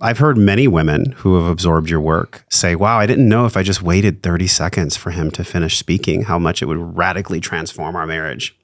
I've heard many women who have absorbed your work say, wow, I didn't know if I just waited 30 seconds for him to finish speaking, how much it would radically transform our marriage.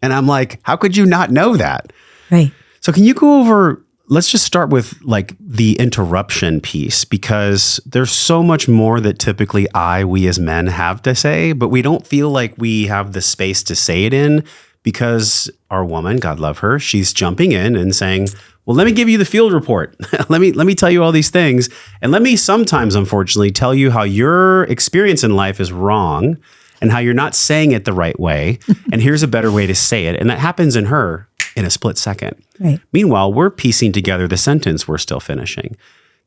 And I'm like, how could you not know that? Right. So can you go over, let's just start with like the interruption piece, because there's so much more that typically we as men have to say, but we don't feel like we have the space to say it in because our woman, God love her, she's jumping in and saying, well, let me give you the field report. let me tell you all these things. And let me sometimes, unfortunately, tell you how your experience in life is wrong and how you're not saying it the right way. And here's a better way to say it. And that happens in her in a split second. Right. Meanwhile, we're piecing together the sentence we're still finishing.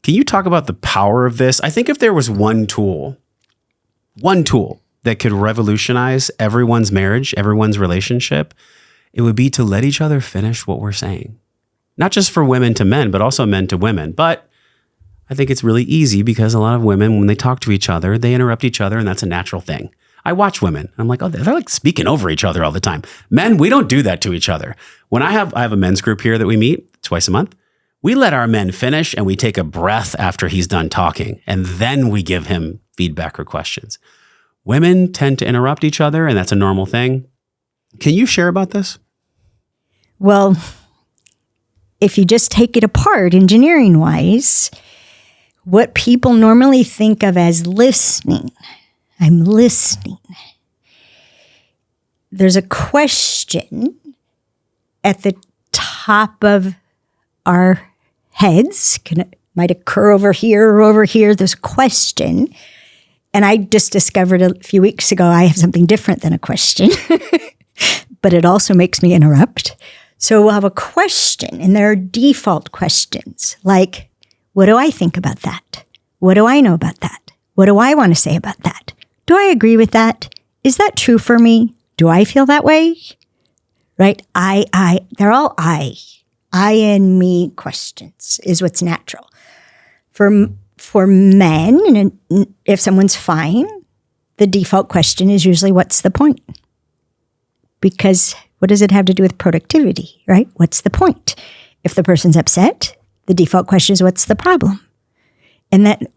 Can you talk about the power of this? I think if there was one tool that could revolutionize everyone's marriage, everyone's relationship, it would be to let each other finish what we're saying. Not just for women to men, but also men to women. But I think it's really easy because a lot of women, when they talk to each other, they interrupt each other, and that's a natural thing. I watch women. I'm like, oh, they're like speaking over each other all the time. Men, we don't do that to each other. When I have a men's group here that we meet twice a month, we let our men finish and we take a breath after he's done talking, and then we give him feedback or questions. Women tend to interrupt each other, and that's a normal thing. Can you share about this? Well, if you just take it apart engineering-wise, what people normally think of as listening, I'm listening. There's a question at the top of our heads. Might occur over here or over here. There's a question. And I just discovered a few weeks ago I have something different than a question. But it also makes me interrupt. So we'll have a question, and there are default questions like, what do I think about that? What do I know about that? What do I want to say about that? Do I agree with that? Is that true for me? Do I feel that way? Right? They're all I and me questions is what's natural. For men, and if someone's fine, the default question is usually, what's the point? Because what does it have to do with productivity, right? What's the point? If the person's upset, the default question is, what's the problem?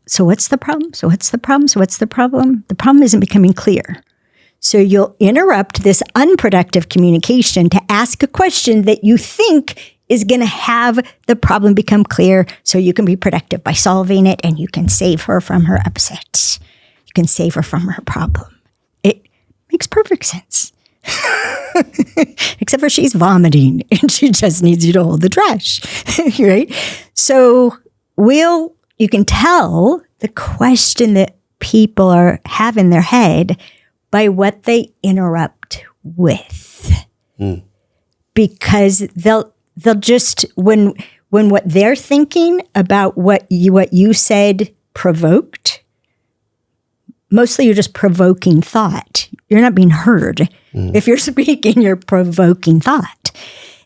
So what's the problem? So what's the problem? So what's the problem? The problem isn't becoming clear. So you'll interrupt this unproductive communication to ask a question that you think is going to have the problem become clear so you can be productive by solving it, and you can save her from her upset. You can save her from her problem. It makes perfect sense. Except for she's vomiting and she just needs you to hold the trash, right? So you can tell the question that people have in their head by what they interrupt with. Because they'll just, when what they're thinking about what you said provoked, mostly you're just provoking thought. You're not being heard. If you're speaking, you're provoking thought.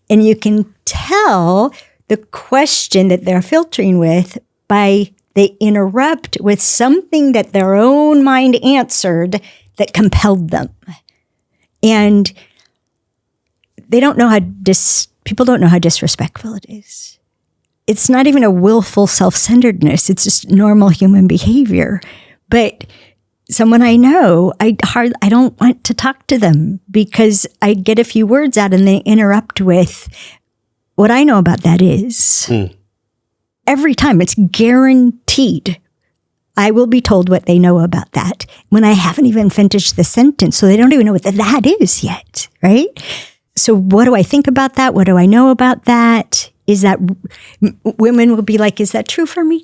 And you can tell the question that they're filtering with by they interrupt with something that their own mind answered that compelled them. And they don't know people don't know how disrespectful it is. It's not even a willful self-centeredness. It's just normal human behavior. But someone I know, I don't want to talk to them because I get a few words out and they interrupt with, what I know about that is. Every time, it's guaranteed. I will be told what they know about that when I haven't even finished the sentence, so they don't even know what that is yet, right? So what do I think about that? What do I know about that? Is that, women will be like, is that true for me?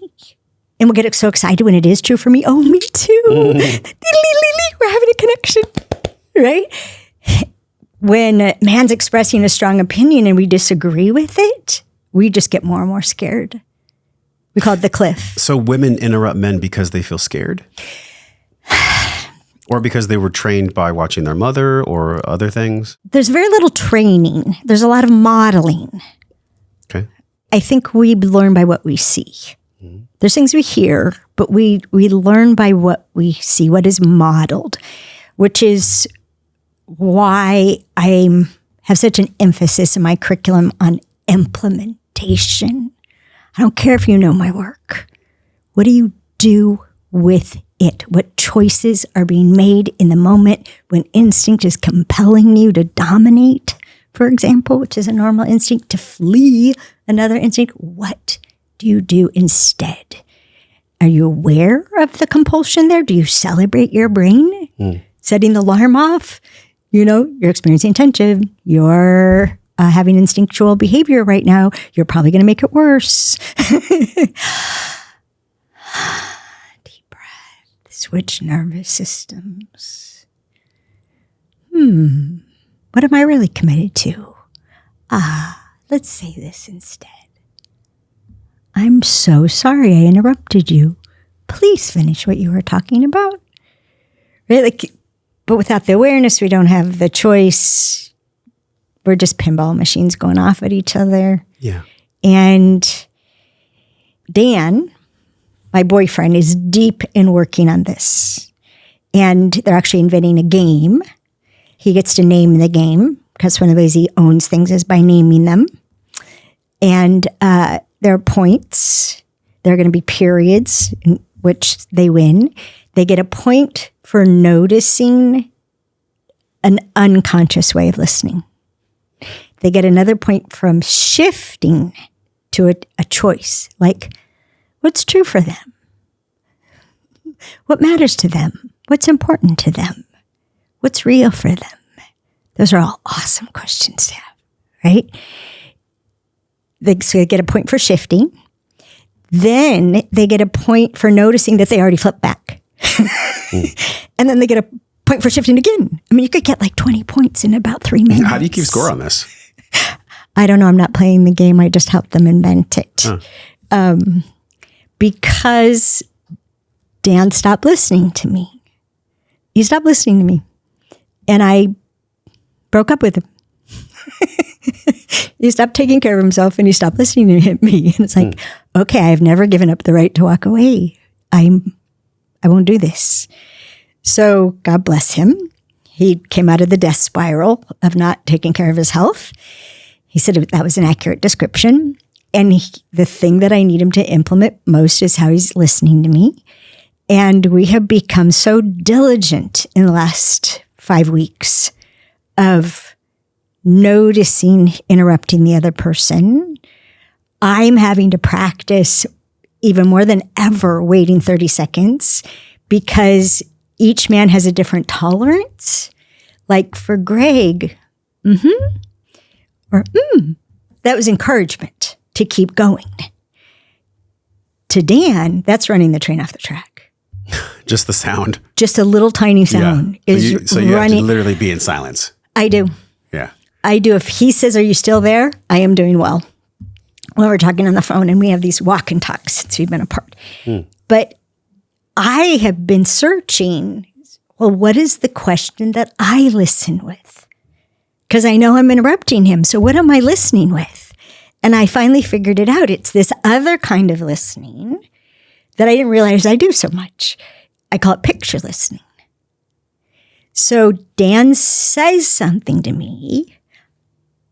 And we'll get so excited when it is true for me. Oh, me too. We're having a connection, right? When a man's expressing a strong opinion and we disagree with it, we just get more and more scared. We call it the cliff. So women interrupt men because they feel scared? Or because they were trained by watching their mother or other things? There's very little training. There's a lot of modeling. Okay. I think we learn by what we see. There's things we hear, but we learn by what we see, what is modeled, which is why I have such an emphasis in my curriculum on implementation. I don't care if you know my work. What do you do with it? What choices are being made in the moment when instinct is compelling you to dominate, for example, which is a normal instinct, to flee another instinct? What do you do instead? Are you aware of the compulsion there? Do you celebrate your brain? Setting the alarm off? You're experiencing tension. You're having instinctual behavior right now. You're probably going to make it worse. Deep breath. Switch nervous systems. What am I really committed to? Let's say this instead. I'm so sorry I interrupted you. Please finish what you were talking about. Right? But without the awareness, we don't have the choice. We're just pinball machines going off at each other. Yeah. And Dan, my boyfriend, is deep in working on this. And they're actually inventing a game. He gets to name the game because one of the ways he owns things is by naming them. And there are points. There are going to be periods in which they win. They get a point for noticing an unconscious way of listening. They get another point from shifting to a choice, like what's true for them? What matters to them? What's important to them? What's real for them? Those are all awesome questions to have, right? They get a point for shifting. Then they get a point for noticing that they already flipped back. And then they get a point for shifting again. I mean, you could get like 20 points in about 3 minutes. How do you keep score on this? I don't know. I'm not playing the game. I just helped them invent it. Because Dan stopped listening to me. He stopped listening to me. And I broke up with him. He stopped taking care of himself and he stopped listening to me. And it's like, okay, I've never given up the right to walk away. I won't do this. So God bless him. He came out of the death spiral of not taking care of his health. He said that was an accurate description. And the thing that I need him to implement most is how he's listening to me. And we have become so diligent in the last 5 weeks of noticing interrupting the other person. I'm having to practice even more than ever waiting 30 seconds because each man has a different tolerance. Like for Greg, or that was encouragement to keep going. To Dan, that's running the train off the track. Just the sound. Just a little tiny sound is so you running. have to literally be in silence. I do. Yeah. I do. If he says, "Are you still there?" I am doing well. Well, we're talking on the phone and we have these walk and talks since we've been apart. But I have been searching, well, what is the question that I listen with? Because I know I'm interrupting him. So what am I listening with? And I finally figured it out. It's this other kind of listening that I didn't realize I do so much. I call it picture listening. So Dan says something to me.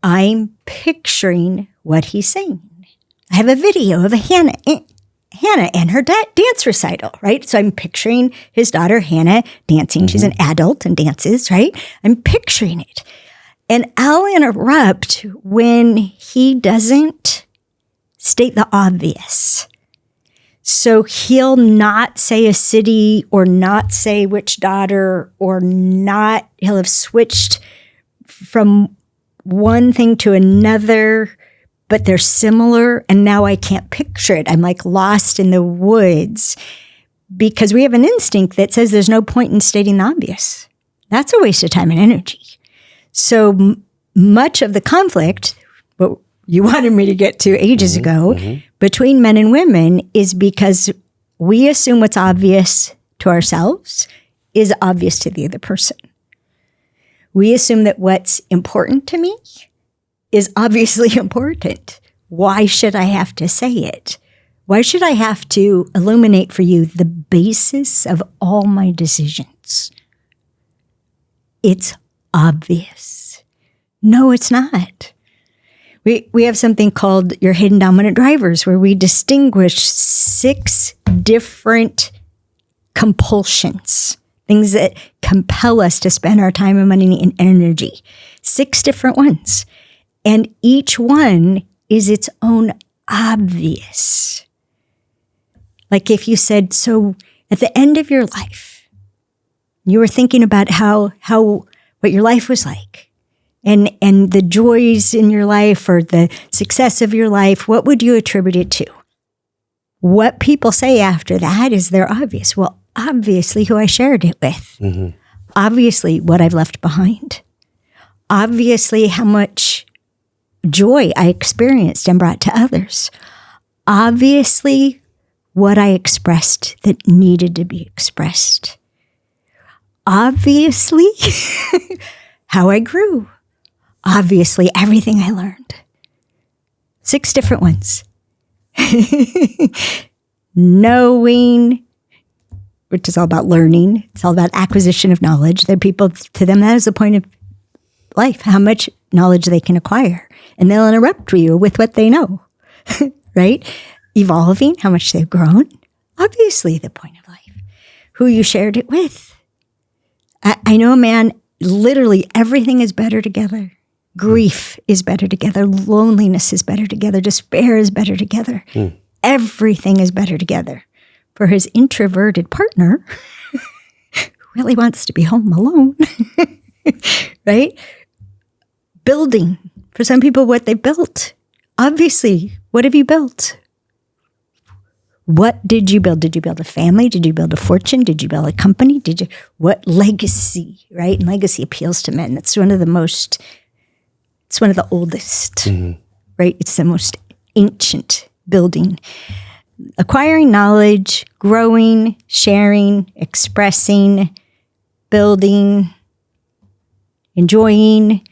I'm picturing what he's saying. I have a video of Hannah and her dance recital, right? So I'm picturing his daughter, Hannah, dancing. She's an adult and dances, right? I'm picturing it. And I'll interrupt when he doesn't state the obvious. So he'll not say a city or not say which daughter or not, he'll have switched from one thing to another, but they're similar. And now I can't picture it. I'm like lost in the woods because we have an instinct that says there's no point in stating the obvious. That's a waste of time and energy. So much of the conflict, what you wanted me to get to ages ago, between men and women is because we assume what's obvious to ourselves is obvious to the other person. We assume that what's important to me is obviously important. Why should I have to say it? Why should I have to illuminate for you the basis of all my decisions? It's obvious. No, it's not. We have something called your hidden dominant drivers, where we distinguish 6 different compulsions, things that compel us to spend our time and money and energy. 6 different ones. And each one is its own obvious. Like if you said, so at the end of your life, you were thinking about what your life was like. And the joys in your life or the success of your life, what would you attribute it to? What people say after that is they're obvious. Well, obviously who I shared it with. Mm-hmm. Obviously what I've left behind. Obviously how much joy I experienced and brought to others. Obviously what I expressed that needed to be expressed. Obviously how I grew. Obviously, everything I learned. 6 different ones. Knowing, which is all about learning. It's all about acquisition of knowledge. There are people, to them, that is the point of life, how much knowledge they can acquire. And they'll interrupt you with what they know, right? Evolving, how much they've grown. Obviously, the point of life. Who you shared it with. I know a man, literally everything is better together. Grief is better together. Loneliness is better together. Despair is better together. Everything is better together. For his introverted partner, who really wants to be home alone, right? Building. For some people, what they built. Obviously, what have you built? What did you build? Did you build a family? Did you build a fortune? Did you build a company? What legacy, right? And legacy appeals to men. It's one of the oldest, right? It's the most ancient building. Acquiring knowledge, growing, sharing, expressing, building, enjoying.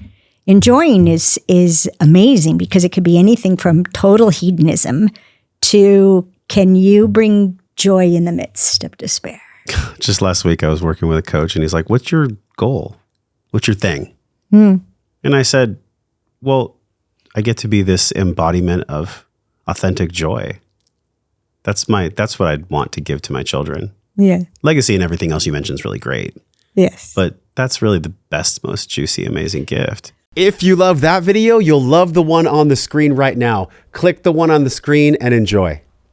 Enjoying is amazing because it could be anything from total hedonism to can you bring joy in the midst of despair? Just last week, I was working with a coach and he's like, what's your goal? What's your thing? And I said, well, I get to be this embodiment of authentic joy. That's what I'd want to give to my children. Yeah. Legacy and everything else you mentioned is really great. Yes. But that's really the best, most juicy, amazing gift. If you love that video, you'll love the one on the screen right now. Click the one on the screen and enjoy.